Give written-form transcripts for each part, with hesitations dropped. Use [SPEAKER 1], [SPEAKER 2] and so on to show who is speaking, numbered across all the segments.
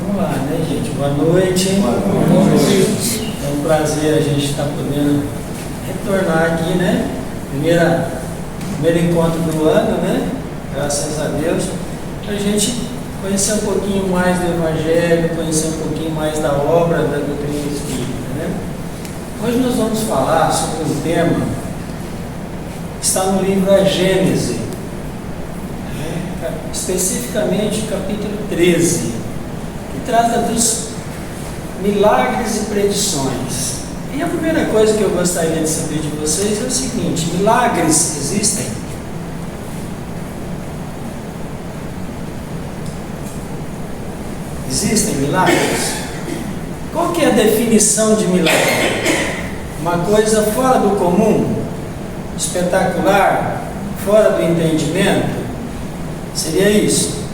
[SPEAKER 1] Vamos lá, né, gente? Boa noite.
[SPEAKER 2] Boa noite.
[SPEAKER 1] É um prazer a gente estar podendo retornar aqui, né? Primeiro encontro do ano, né? Graças a Deus. Para a gente conhecer um pouquinho mais do Evangelho, conhecer um pouquinho mais da obra da doutrina espírita, né? Hoje nós vamos falar sobre um tema que está no livro A Gênese, especificamente o capítulo 13, que trata dos milagres e predições. E a primeira coisa que eu gostaria de saber de vocês é o seguinte: milagres existem? Existem milagres? Qual que é a definição de milagre? Uma coisa fora do comum, espetacular, fora do entendimento? Seria isso.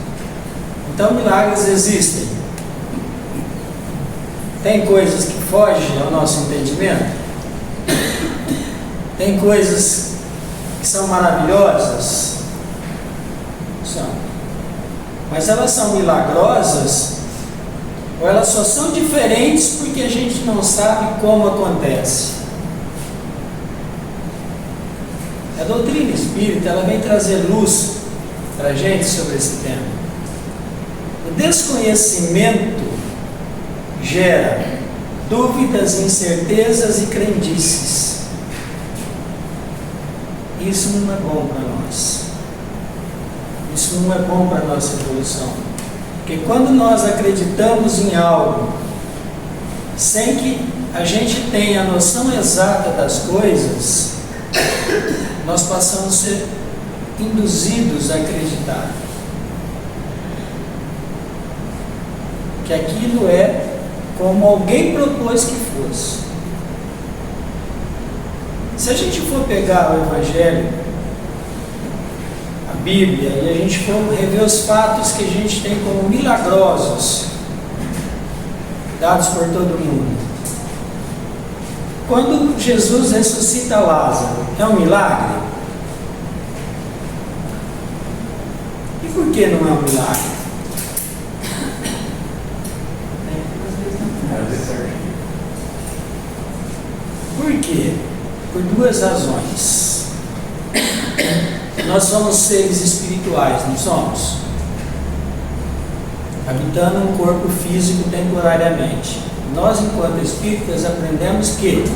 [SPEAKER 1] Então, milagres existem. Tem coisas que fogem ao nosso entendimento? Tem coisas que são maravilhosas? São. Mas elas são milagrosas? Ou elas só são diferentes porque a gente não sabe como acontece? A doutrina espírita, ela vem trazer luz para a gente sobre esse tema. O desconhecimento gera dúvidas, incertezas e crendices. Isso não é bom para nós. Isso não é bom para a nossa evolução. Porque quando nós acreditamos em algo sem que a gente tenha a noção exata das coisas, nós passamos a ser induzidos a acreditar que aquilo é como alguém propôs que fosse. Se a gente for pegar o Evangelho, a Bíblia, e a gente for rever os fatos que a gente tem como milagrosos, dados por todo mundo. Quando Jesus ressuscita Lázaro, é um milagre? E por que não é um milagre? Por quê? Por duas razões. Nós somos seres espirituais, não somos? Habitando um corpo físico temporariamente. Nós, enquanto espíritas, aprendemos que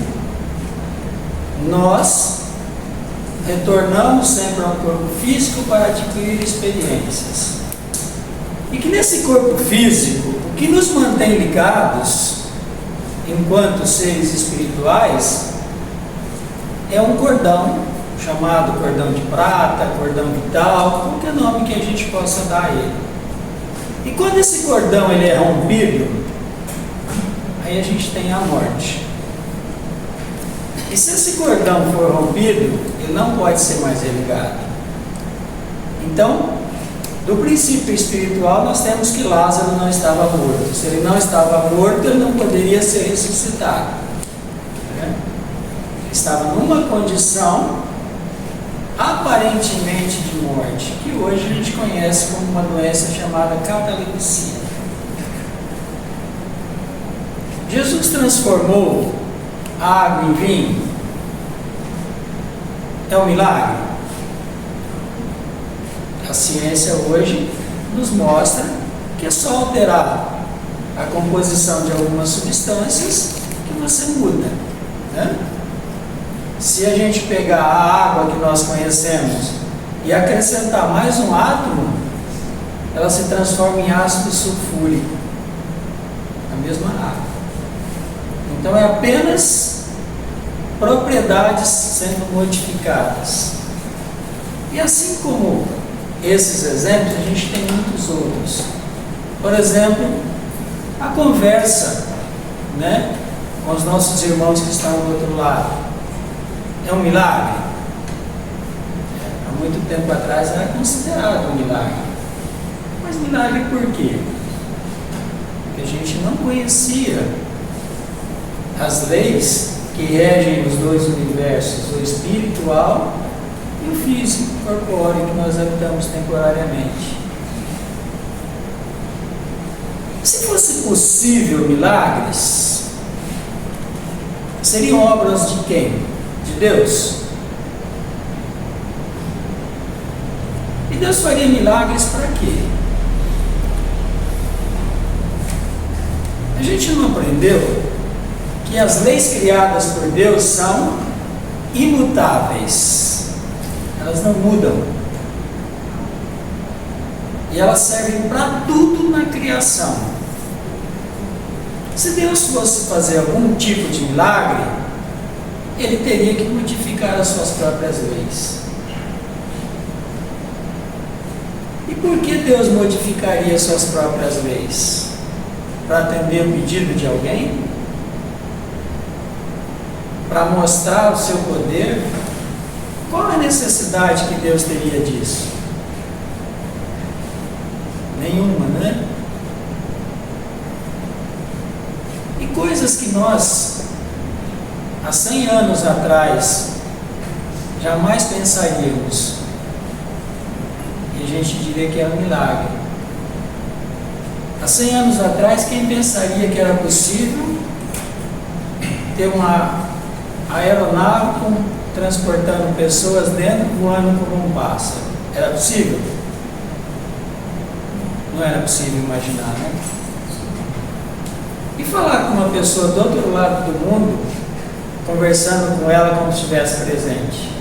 [SPEAKER 1] nós retornamos sempre ao corpo físico para adquirir experiências. E que nesse corpo físico, o que nos mantém ligados, enquanto seres espirituais, é um cordão, chamado cordão de prata, cordão vital, qualquer nome que a gente possa dar a ele. E quando esse cordão ele é rompido, aí a gente tem a morte. E se esse cordão for rompido, ele não pode ser mais religado. Então, do princípio espiritual, nós temos que Lázaro não estava morto. Se ele não estava morto, ele não poderia ser ressuscitado. Ele estava numa condição aparentemente de morte, que hoje a gente conhece como uma doença chamada catalepsia. Jesus transformou a água em vinho. É um milagre? A ciência hoje nos mostra que é só alterar a composição de algumas substâncias que você muda, né? Se a gente pegar a água que nós conhecemos e acrescentar mais um átomo, ela se transforma em ácido sulfúrico, a mesma água. Então é apenas propriedades sendo modificadas. E assim como esses exemplos, a gente tem muitos outros. Por exemplo, a conversa, né, com os nossos irmãos que estão do outro lado. É um milagre? Há muito tempo atrás era considerado um milagre. Mas milagre por quê? Porque a gente não conhecia as leis que regem os dois universos, o espiritual e o físico, corpóreo, que nós habitamos temporariamente. Se fosse possível milagres, seriam obras de quem? De Deus. E Deus faria milagres para quê? A gente não aprendeu que as leis criadas por Deus são imutáveis. Elas não mudam. E elas servem para tudo na criação. Se Deus fosse fazer algum tipo de milagre, Ele teria que modificar as suas próprias leis. E por que Deus modificaria as suas próprias leis? Para atender o pedido de alguém? Para mostrar o seu poder? Qual a necessidade que Deus teria disso? Nenhuma, né? E coisas que nós, há 100 anos atrás, jamais pensaríamos, e a gente diria que era um milagre. Há 100 anos atrás, quem pensaria que era possível ter uma aeronave transportando pessoas dentro, voando como um pássaro? Era possível? Não era possível imaginar, né? E falar com uma pessoa do outro lado do mundo, conversando com ela como se estivesse presente?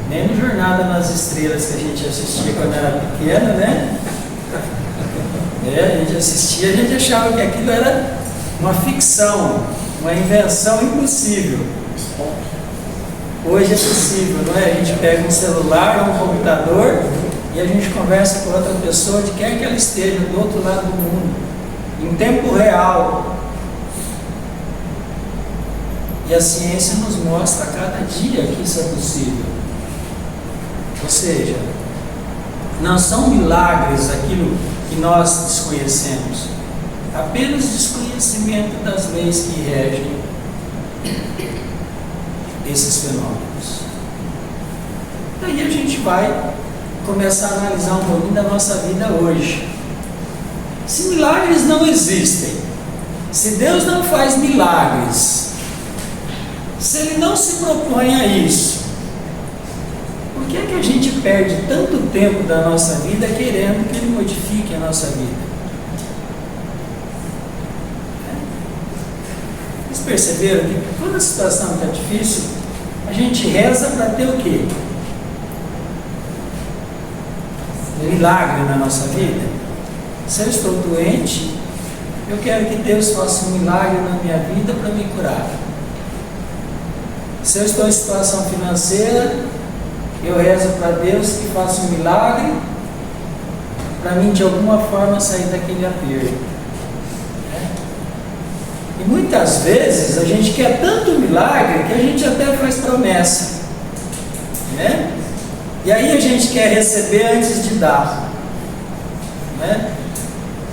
[SPEAKER 1] Nem no Jornada nas Estrelas, que a gente assistia quando era pequena, né? A gente assistia, a gente achava que aquilo era uma ficção, uma invenção impossível. Hoje é possível, não é? A gente pega um celular ou um computador e a gente conversa com outra pessoa, de quer que ela esteja do outro lado do mundo, em tempo real. E a ciência nos mostra a cada dia que isso é possível. Ou seja, não são milagres aquilo que nós desconhecemos, apenas desconhecimento das leis que regem esses fenômenos. Daí a gente vai começar a analisar um pouquinho da nossa vida hoje. Se milagres não existem, se Deus não faz milagres, se Ele não se propõe a isso, por que é que a gente perde tanto tempo da nossa vida querendo que Ele modifique a nossa vida? Vocês perceberam que quando a situação está difícil, a gente reza para ter o quê? Um milagre na nossa vida. Se eu estou doente, eu quero que Deus faça um milagre na minha vida para me curar. Se eu estou em situação financeira, eu rezo para Deus que faça um milagre para mim de alguma forma sair daquele aperto. E muitas vezes a gente quer tanto milagre que a gente até faz promessa, né? E aí a gente quer receber antes de dar, né?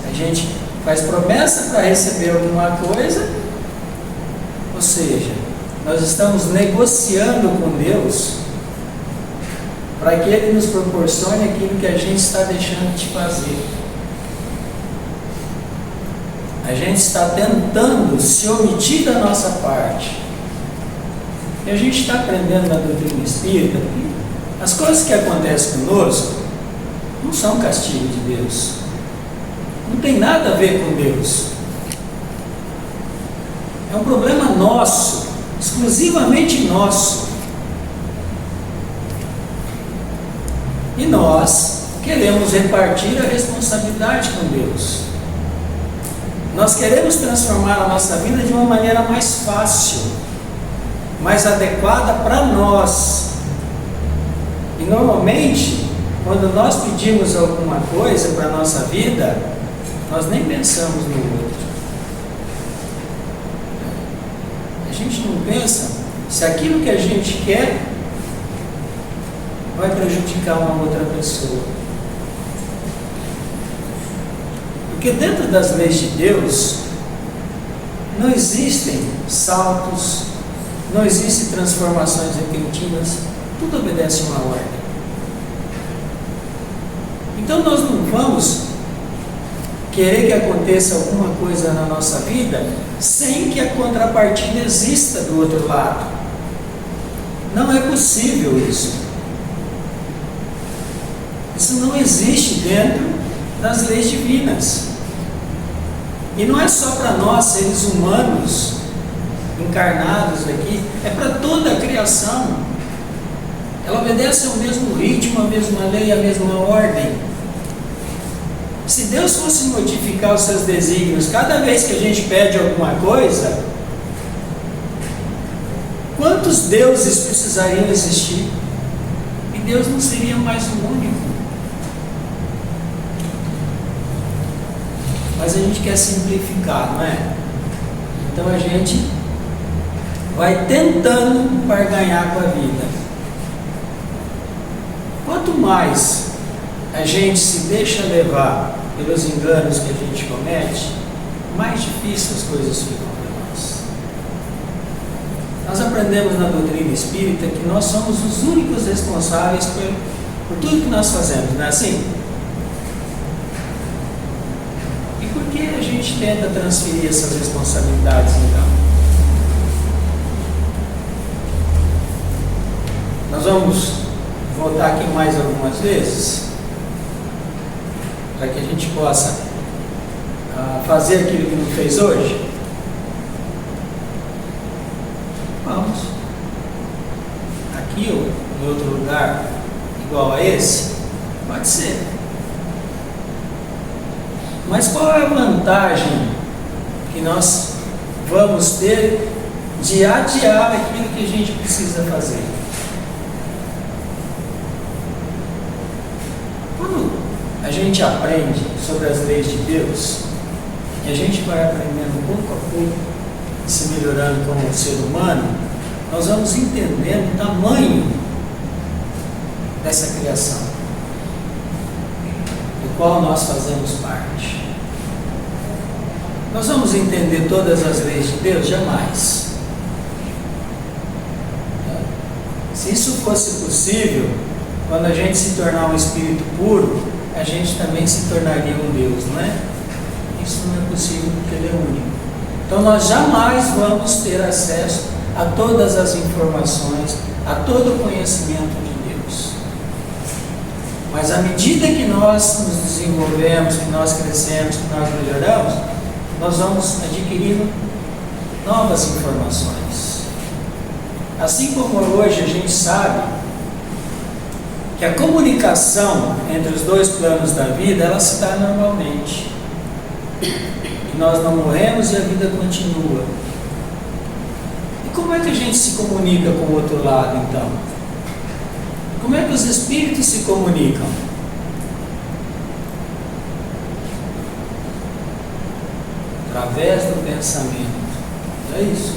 [SPEAKER 1] A gente faz promessa para receber alguma coisa, ou seja, nós estamos negociando com Deus para que Ele nos proporcione aquilo que a gente está deixando de fazer. A gente está tentando se omitir da nossa parte. E a gente está aprendendo na doutrina espírita que as coisas que acontecem conosco não são castigo de Deus. Não tem nada a ver com Deus. É um problema nosso, exclusivamente nosso. E nós queremos repartir a responsabilidade com Deus. Nós queremos transformar a nossa vida de uma maneira mais fácil, mais adequada para nós. E normalmente, quando nós pedimos alguma coisa para a nossa vida, nós nem pensamos no outro. A gente não pensa se aquilo que a gente quer vai prejudicar uma outra pessoa. Porque dentro das leis de Deus não existem saltos, não existem transformações repentinas, tudo obedece uma ordem. Então nós não vamos querer que aconteça alguma coisa na nossa vida sem que a contrapartida exista do outro lado. Não é possível isso. Isso não existe dentro das leis divinas. E não é só para nós, seres humanos, encarnados aqui, é para toda a criação. Ela obedece ao mesmo ritmo, à mesma lei, à mesma ordem. Se Deus fosse modificar os seus desígnios cada vez que a gente pede alguma coisa, quantos deuses precisariam existir? E Deus não seria mais o único. Mas a gente quer simplificar, não é? Então a gente vai tentando barganhar com a vida. Quanto mais a gente se deixa levar pelos enganos que a gente comete, mais difícil as coisas ficam para nós. Nós aprendemos na doutrina espírita que nós somos os únicos responsáveis por tudo que nós fazemos, não é assim? E por que a gente tenta transferir essas responsabilidades então? Nós vamos voltar aqui mais algumas vezes, para que a gente possa fazer aquilo que não fez hoje? Vamos. Aqui ou em outro lugar igual a esse? Pode ser. Mas qual é a vantagem que nós vamos ter de adiar aquilo que a gente precisa fazer? A gente aprende sobre as leis de Deus e a gente vai aprendendo pouco a pouco, se melhorando como ser humano, nós vamos entendendo o tamanho dessa criação, do qual nós fazemos parte. Nós vamos entender todas as leis de Deus? Jamais. Se isso fosse possível, quando a gente se tornar um espírito puro, a gente também se tornaria um Deus, não é? Isso não é possível porque Ele é único. Então nós jamais vamos ter acesso a todas as informações, a todo o conhecimento de Deus. Mas à medida que nós nos desenvolvemos, que nós crescemos, que nós melhoramos, nós vamos adquirindo novas informações. Assim como hoje a gente sabe que a comunicação entre os dois planos da vida, ela se dá normalmente. Que nós não morremos e a vida continua. E como é que a gente se comunica com o outro lado, então? Como é que os espíritos se comunicam? Através do pensamento. É isso.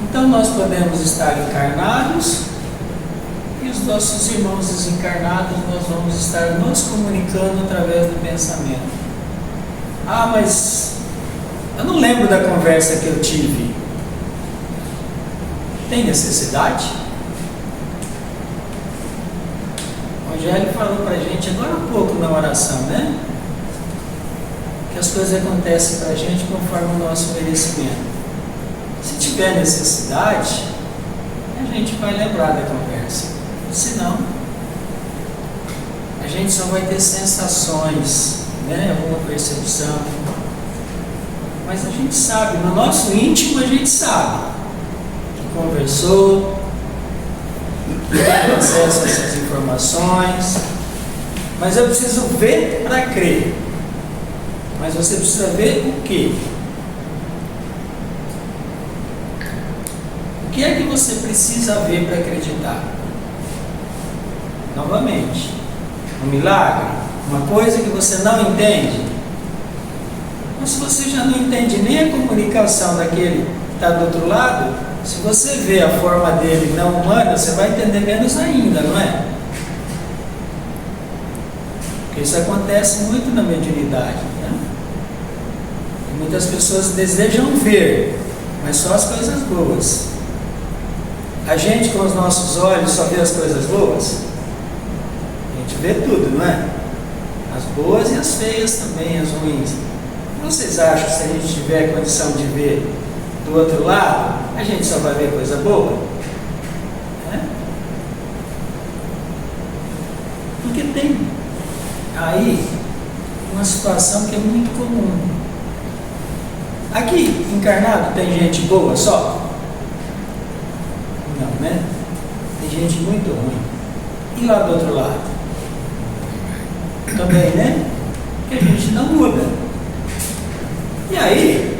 [SPEAKER 1] Então nós podemos estar encarnados e os nossos irmãos desencarnados, nós vamos estar nos comunicando através do pensamento. Ah, mas eu não lembro da conversa que eu tive. Tem necessidade? O Rogério falou para a gente agora há pouco na oração, né? Que as coisas acontecem para a gente conforme o nosso merecimento. Se tiver necessidade, a gente vai lembrar da conversa. Senão, a gente só vai ter sensações, né? Alguma percepção. Mas a gente sabe, no nosso íntimo a gente sabe que conversou, que tem acesso a essas informações. Mas eu preciso ver para crer. Mas você precisa ver o quê? O que é que você precisa ver para acreditar? Novamente, um milagre, uma coisa que você não entende. Mas se você já não entende nem a comunicação daquele que está do outro lado, se você vê a forma dele não humana, você vai entender menos ainda, não é? Porque isso acontece muito na mediunidade, né? E muitas pessoas desejam ver, mas só as coisas boas. A gente com os nossos olhos só vê as coisas boas? A gente vê tudo, não é? as boas e as feias também, as ruins. Vocês acham que se a gente tiver condição de ver do outro lado, a gente só vai ver coisa boa? Né? Porque tem aí uma situação que é muito comum. Aqui, encarnado, tem gente boa só? Não, né? Tem gente muito ruim. E lá do outro lado? Também, né? Porque a gente não muda. E aí,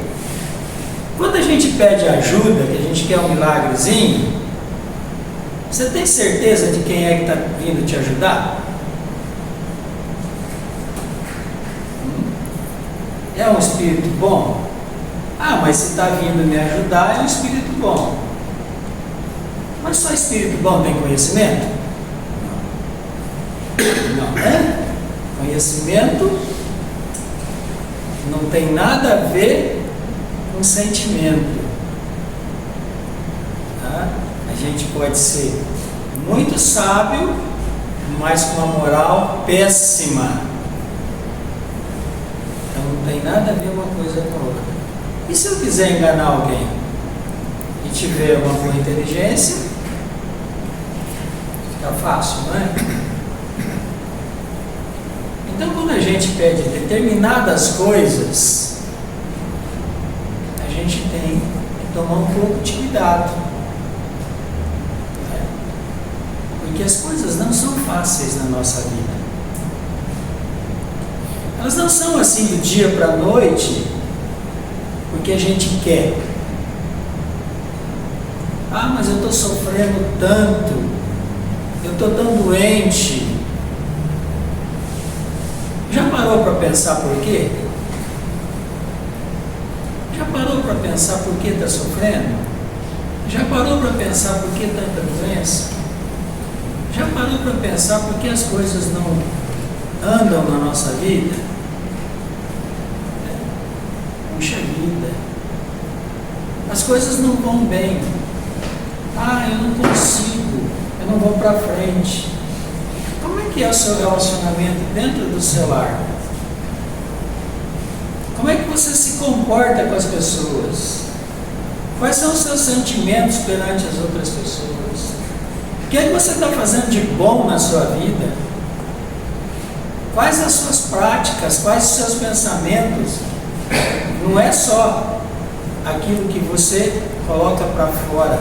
[SPEAKER 1] quando a gente pede ajuda, que a gente quer um milagrezinho, você tem certeza de quem é que está vindo te ajudar? É um espírito bom? Ah, mas se está vindo me ajudar, é um espírito bom. Mas só espírito bom tem conhecimento? Não, né? Conhecimento não tem nada a ver com sentimento. Tá? A gente pode ser muito sábio, mas com uma moral péssima. Então não tem nada a ver uma coisa com a outra. E se eu quiser enganar alguém e tiver uma boa inteligência, fica fácil, não é? Então, quando a gente pede determinadas coisas, a gente tem que tomar um pouco de cuidado. Né? Porque as coisas não são fáceis na nossa vida. Elas não são assim do dia para a noite, porque a gente quer. Ah, mas eu estou sofrendo tanto, eu estou tão doente. Já parou para pensar por quê? Já parou para pensar por que está sofrendo? Já parou para pensar por que tanta doença? Já parou para pensar por que as coisas não andam na nossa vida? Puxa vida, as coisas não vão bem. Ah, eu não consigo, eu não vou para frente. Como é que é o seu relacionamento dentro do seu lar? Como é que você se comporta com as pessoas? Quais são os seus sentimentos perante as outras pessoas? O que é que você está fazendo de bom na sua vida? Quais as suas práticas? Quais os seus pensamentos? Não é só aquilo que você coloca para fora,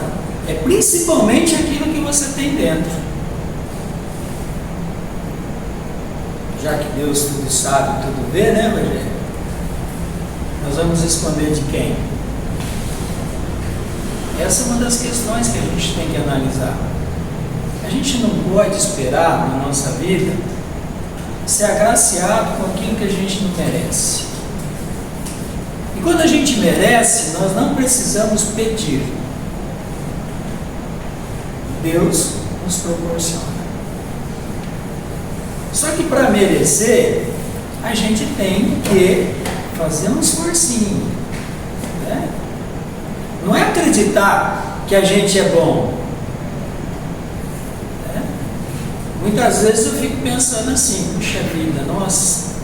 [SPEAKER 1] é principalmente aquilo que você tem dentro. Já que Deus tudo sabe, tudo vê, né, Rogério? Nós vamos esconder de quem? Essa é uma das questões que a gente tem que analisar. A gente não pode esperar na nossa vida ser agraciado com aquilo que a gente não merece. E quando a gente merece, nós não precisamos pedir. Deus nos proporciona. Só que para merecer, a gente tem que fazer um esforcinho. Né? Não é acreditar que a gente é bom. Né? Muitas vezes eu fico pensando assim, puxa vida, nossa,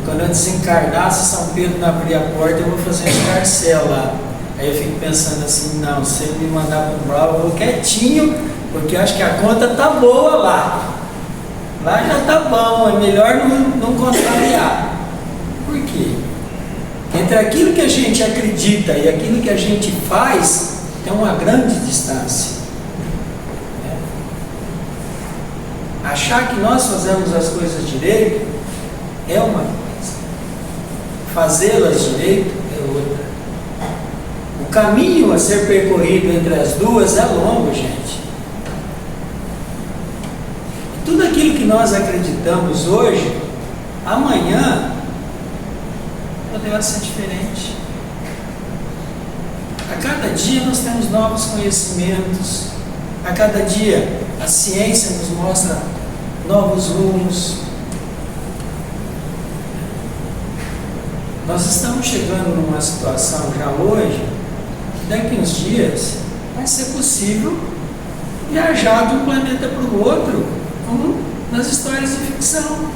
[SPEAKER 1] quando eu desencarnar, se São Pedro não abrir a porta, eu vou fazer um escarcel lá. Aí eu fico pensando assim, não, se ele me mandar para o brau, eu vou quietinho, porque eu acho que a conta tá boa lá. Lá já tá bom, é melhor não contrariar. Por quê? Entre aquilo que a gente acredita e aquilo que a gente faz, tem uma grande distância. Achar que nós fazemos as coisas direito é uma coisa. Fazê-las direito é outra. O caminho a ser percorrido entre as duas é longo, gente. E tudo aquilo que nós acreditamos hoje, amanhã poderá ser diferente. A cada dia nós temos novos conhecimentos. A cada dia a ciência nos mostra novos rumos. Nós estamos chegando numa situação já hoje, que daqui uns dias vai ser possível viajar de um planeta para o outro, como nas histórias de ficção.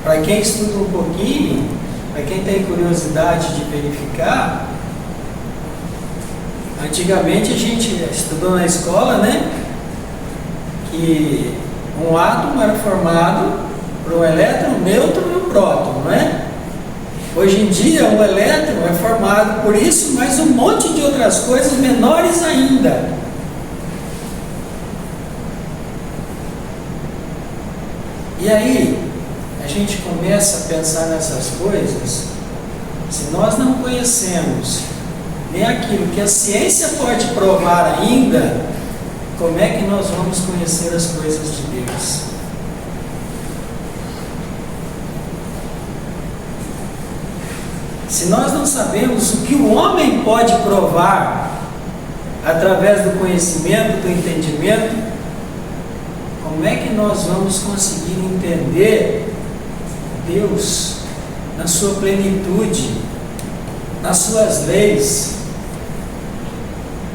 [SPEAKER 1] para quem estuda um pouquinho, para quem tem curiosidade de verificar, antigamente a gente estudou na escola, né? Que um átomo era formado por um elétron, um nêutron e um próton, não é? Hoje em dia, um elétron é formado por isso, mais um monte de outras coisas menores ainda. E aí, a gente começa a pensar nessas coisas. Se nós não conhecemos nem aquilo que a ciência pode provar ainda, como é que nós vamos conhecer as coisas de Deus? Se nós não sabemos o que o homem pode provar através do conhecimento, do entendimento, como é que nós vamos conseguir entender Deus na sua plenitude, nas suas leis?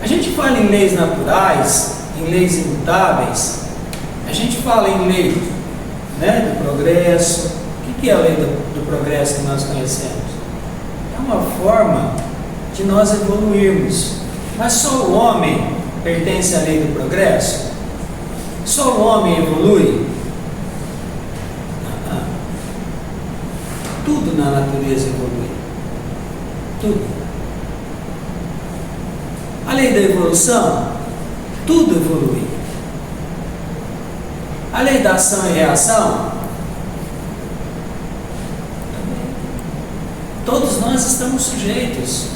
[SPEAKER 1] A gente fala em leis naturais, em leis imutáveis, a gente fala em lei, né, do progresso. O que é a lei do progresso que nós conhecemos? É uma forma de nós evoluirmos. Mas só o homem pertence à lei do progresso? Só o homem evolui? Tudo na natureza evolui. Tudo. A lei da evolução, tudo evolui. A lei da ação e reação, também. Todos nós estamos sujeitos.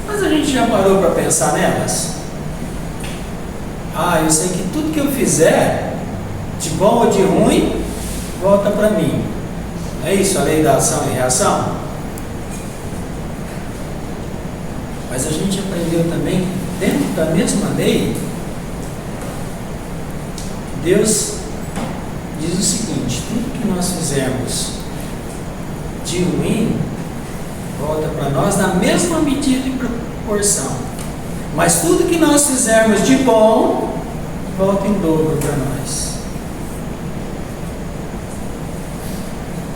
[SPEAKER 1] Mas a gente já parou para pensar nelas? Eu sei que tudo que eu fizer, de bom ou de ruim, volta para mim. É isso, a lei da ação e reação? Mas a gente aprendeu também, dentro da mesma lei, Deus diz o seguinte: tudo que nós fizermos de ruim, volta para nós na mesma medida e proporção. Mas tudo que nós fizermos de bom, volta em dobro para nós.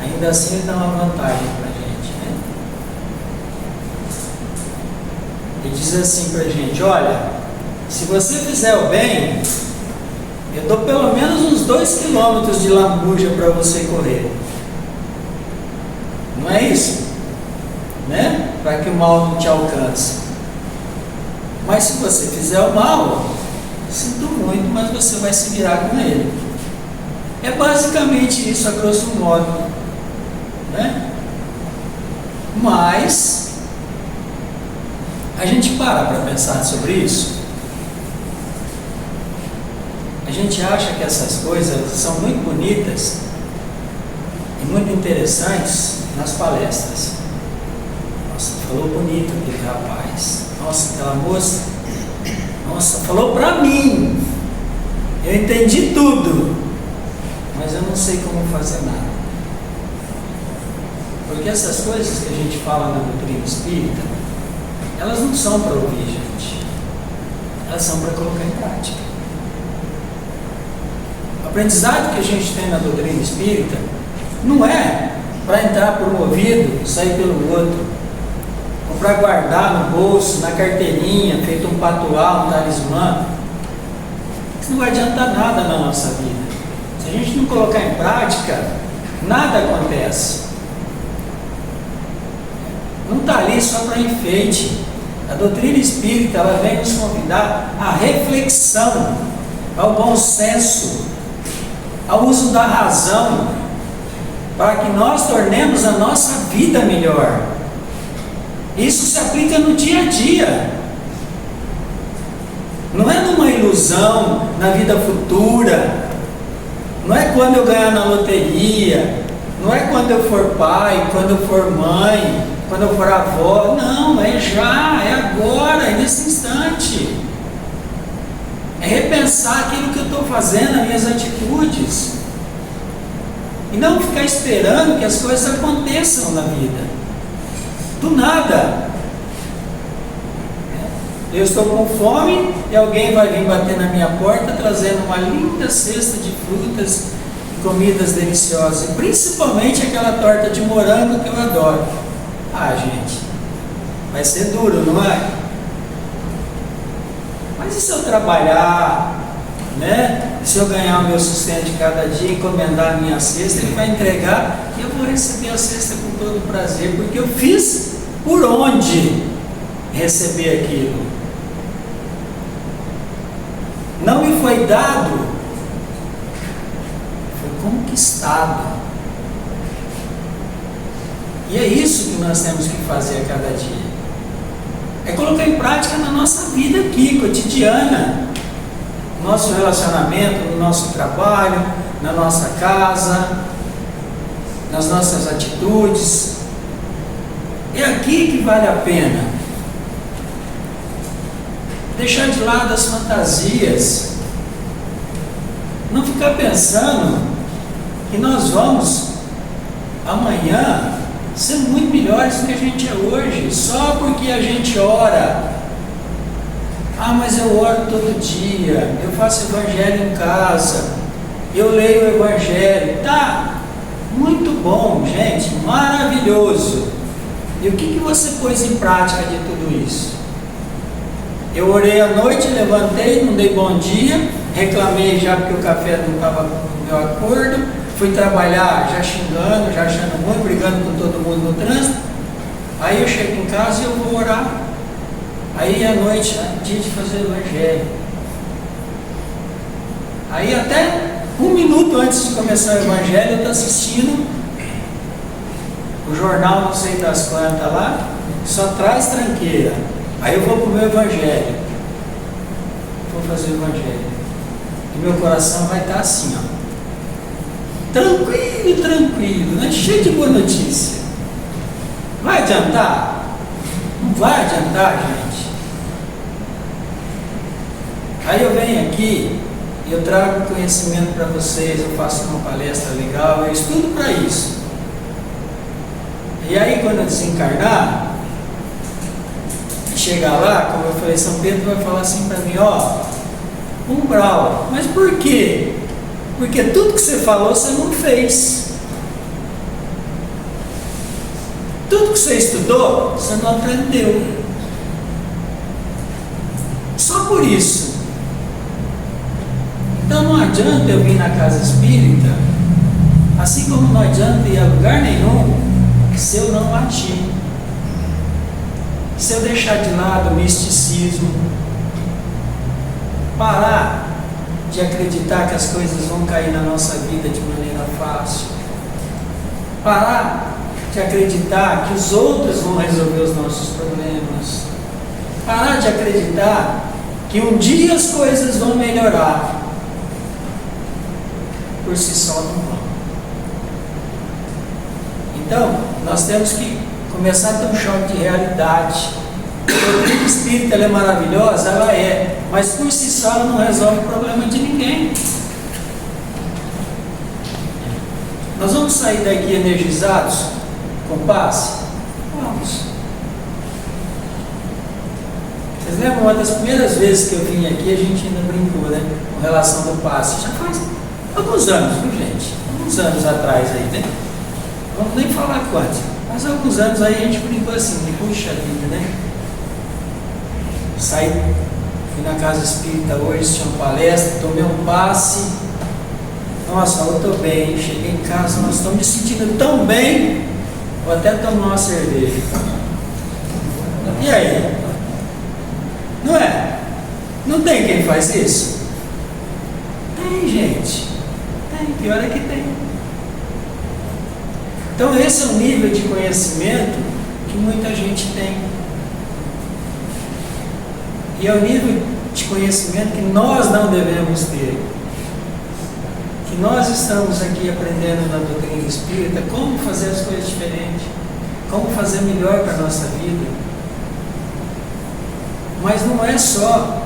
[SPEAKER 1] Ainda assim, ele dá uma vantagem para a gente, né? Ele diz assim para a gente: olha, se você fizer o bem, eu dou pelo menos uns 2 quilômetros de lambuja para você correr. Não é isso? Né? Para que o mal não te alcance. Mas se você fizer o mal, sinto muito, mas você vai se virar com ele. É basicamente isso, a grosso modo, né? Mas a gente para pensar sobre isso. A gente acha que essas coisas são muito bonitas e muito interessantes nas palestras. Nossa, falou bonito aquele rapaz. Nossa, aquela moça. Nossa, falou pra mim. Eu entendi tudo, mas eu não sei como fazer nada. Porque essas coisas que a gente fala na doutrina espírita, elas não são para ouvir, gente. Elas são para colocar em prática. O aprendizado que a gente tem na doutrina espírita não é para entrar por um ouvido e sair pelo outro, ou para guardar no bolso, na carteirinha, feito um patuá, um talismã. Isso não vai adiantar nada na nossa vida. Se a gente não colocar em prática, nada acontece. Não está ali só para enfeite. A doutrina espírita, ela vem nos convidar à reflexão, ao bom senso, ao uso da razão, para que nós tornemos a nossa vida melhor. Isso se aplica no dia a dia. Não é numa ilusão, na vida futura. Não é quando eu ganhar na loteria. Não é quando eu for pai, quando eu for mãe, quando eu for avó. Não, é já, é agora, é nesse instante. É repensar aquilo que eu estou fazendo, as minhas atitudes. E não ficar esperando que as coisas aconteçam na vida. Do nada. Eu estou com fome e alguém vai vir bater na minha porta trazendo uma linda cesta de frutas e comidas deliciosas, e principalmente aquela torta de morango que eu adoro. Ah, gente, vai ser duro, não é? Mas e se eu trabalhar, né? Se eu ganhar o meu sustento de cada dia, encomendar a minha cesta, ele vai entregar e eu vou receber a cesta com todo prazer, porque eu fiz por onde receber aquilo. Não me foi dado, foi conquistado. E é isso que nós temos que fazer a cada dia. É colocar em prática na nossa vida aqui, cotidiana. No nosso relacionamento, no nosso trabalho, na nossa casa, nas nossas atitudes. É aqui que vale a pena. Deixar de lado as fantasias. Não ficar pensando que nós vamos amanhã ser muito melhores do que a gente é hoje, só porque a gente ora. Ah, mas eu oro todo dia, eu faço evangelho em casa, eu leio o evangelho. Tá, muito bom, gente, maravilhoso. E o que você pôs em prática de tudo isso? Eu orei à noite, levantei, não dei bom dia, reclamei já porque o café não estava no meu acordo, fui trabalhar já xingando, já achando ruim, brigando com todo mundo no trânsito. Aí eu chego em casa e eu vou orar. Aí à noite é dia de fazer o evangelho. Aí até 1 minuto antes de começar o evangelho eu estou assistindo o jornal não sei das quantas lá, só traz tranqueira. Aí eu vou para o meu evangelho. Vou fazer o evangelho. E meu coração vai estar assim, ó. Tranquilo, tranquilo, né? Cheio de boa notícia. Vai adiantar? Não vai adiantar, gente. Aí eu venho aqui e eu trago conhecimento para vocês, eu faço uma palestra legal, eu estudo para isso. E aí quando eu desencarnar, chegar lá, como eu falei, São Pedro vai falar assim para mim, ó, umbral, mas por quê? Porque tudo que você falou, você não fez. Tudo que você estudou, você não aprendeu. Só por isso. Então não adianta eu vir na casa espírita, assim como não adianta ir a lugar nenhum, se eu não agir. Se eu deixar de lado o misticismo, parar de acreditar que as coisas vão cair na nossa vida de maneira fácil, parar de acreditar que os outros vão resolver os nossos problemas, parar de acreditar que um dia as coisas vão melhorar, por si só não vão. Então, nós temos que começar a ter um choque de realidade. A doutrina espírita ela é maravilhosa, ela é, mas por si só ela não resolve o problema de ninguém. Nós vamos sair daqui energizados com passe? Vamos. Vocês lembram uma das primeiras vezes que eu vim aqui, a gente ainda brincou, né? Com relação do passe. Já faz alguns anos, viu, gente? Alguns anos atrás aí, né? Não vamos nem falar quantos. Mas há alguns anos aí a gente brincou assim, puxa vida, né? Saí, fui na casa espírita hoje, tinha uma palestra, tomei um passe. Nossa, eu estou bem. Cheguei em casa, nós estamos me sentindo tão bem, vou até tomar uma cerveja. E aí? Não é? Não tem quem faz isso? Tem, gente. Tem, pior é que tem. Então esse é o nível de conhecimento que muita gente tem. E é o nível de conhecimento que nós não devemos ter. Que nós estamos aqui aprendendo na doutrina espírita como fazer as coisas diferentes, como fazer melhor para a nossa vida. Mas não é só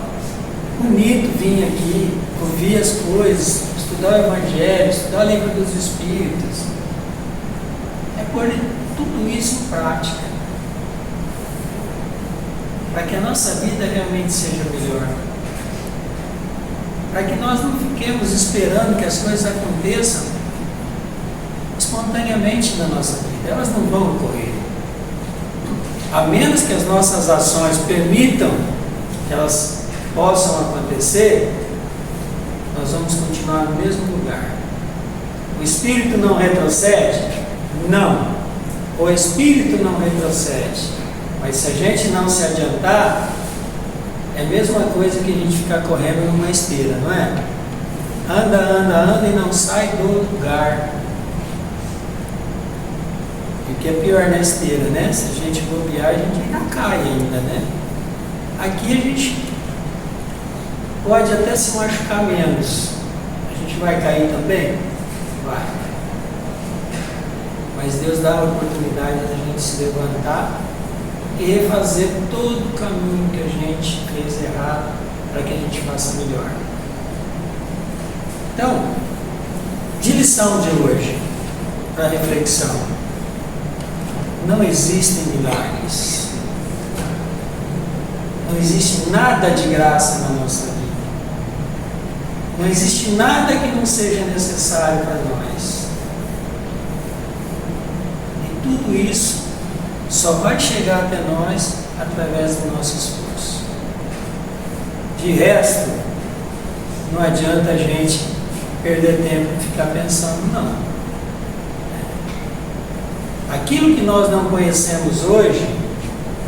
[SPEAKER 1] bonito vir aqui, ouvir as coisas, estudar o Evangelho, estudar o livro dos Espíritos. É pôr tudo isso em prática, para que a nossa vida realmente seja melhor, para que nós não fiquemos esperando que as coisas aconteçam espontaneamente na nossa vida, elas não vão ocorrer. A menos que as nossas ações permitam que elas possam acontecer, nós vamos continuar no mesmo lugar. O Espírito não retrocede? Não. O Espírito não retrocede. Mas se a gente não se adiantar, é a mesma coisa que a gente ficar correndo numa esteira, não é? Anda, anda, anda e não sai do lugar. E o que é pior na esteira, né? Se a gente bobear, a gente ainda cai ainda, né? Aqui a gente pode até se machucar menos. A gente vai cair também? Vai. Mas Deus dá a oportunidade da gente se levantar e refazer todo o caminho que a gente fez errado para que a gente faça melhor. Então, de lição de hoje, para reflexão, não existem milagres. Não existe nada de graça na nossa vida. Não existe nada que não seja necessário para nós. E tudo isso só vai chegar até nós através do nosso esforço. De resto, não adianta a gente perder tempo e ficar pensando, não. Aquilo que nós não conhecemos hoje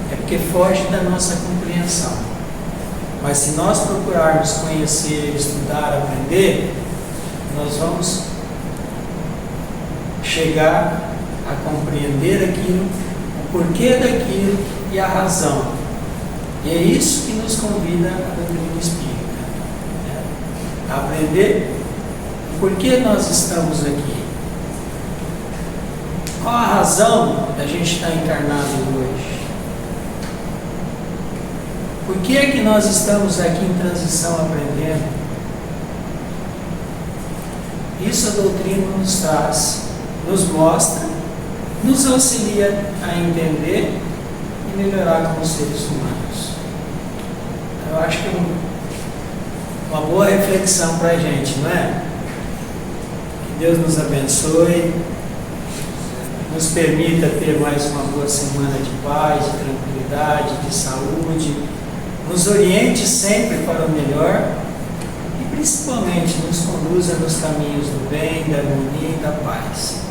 [SPEAKER 1] é porque foge da nossa compreensão. Mas se nós procurarmos conhecer, estudar, aprender, nós vamos chegar a compreender aquilo, o porquê daquilo e a razão. E é isso que nos convida a doutrina espírita, né? A aprender o porquê nós estamos aqui. Qual a razão da gente estar encarnado hoje? Por que é que nós estamos aqui em transição aprendendo? Isso a doutrina nos traz, nos mostra, nos auxilia a entender e melhorar como seres humanos. Eu acho que é uma boa reflexão para a gente, não é? Que Deus nos abençoe, nos permita ter mais uma boa semana de paz, de tranquilidade, de saúde, nos oriente sempre para o melhor e principalmente nos conduza nos caminhos do bem, da harmonia e da paz.